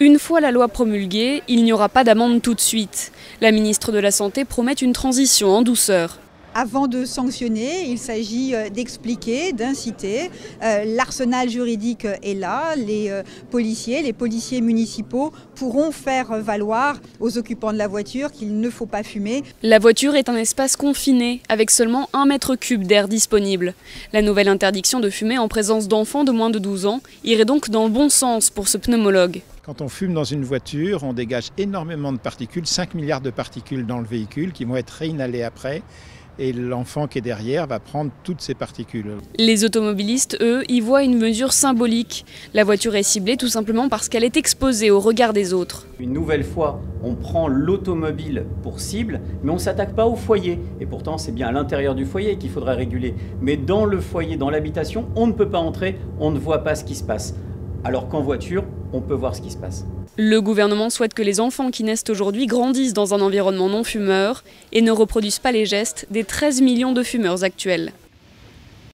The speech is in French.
Une fois la loi promulguée, il n'y aura pas d'amende tout de suite. La ministre de la Santé promet une transition en douceur. Avant de sanctionner, il s'agit d'expliquer, d'inciter. L'arsenal juridique est là. Les policiers municipaux pourront faire valoir aux occupants de la voiture qu'il ne faut pas fumer. La voiture est un espace confiné, avec seulement 1 mètre cube d'air disponible. La nouvelle interdiction de fumer en présence d'enfants de moins de 12 ans irait donc dans le bon sens pour ce pneumologue. Quand on fume dans une voiture, on dégage énormément de particules, 5 milliards de particules dans le véhicule qui vont être réinhalées après. Et l'enfant qui est derrière va prendre toutes ces particules. Les automobilistes, eux, y voient une mesure symbolique. La voiture est ciblée tout simplement parce qu'elle est exposée au regard des autres. Une nouvelle fois, on prend l'automobile pour cible, mais on ne s'attaque pas au foyer. Et pourtant, c'est bien à l'intérieur du foyer qu'il faudrait réguler. Mais dans le foyer, dans l'habitation, on ne peut pas entrer, on ne voit pas ce qui se passe. Alors qu'en voiture, on peut voir ce qui se passe. Le gouvernement souhaite que les enfants qui naissent aujourd'hui grandissent dans un environnement non fumeur et ne reproduisent pas les gestes des 13 millions de fumeurs actuels.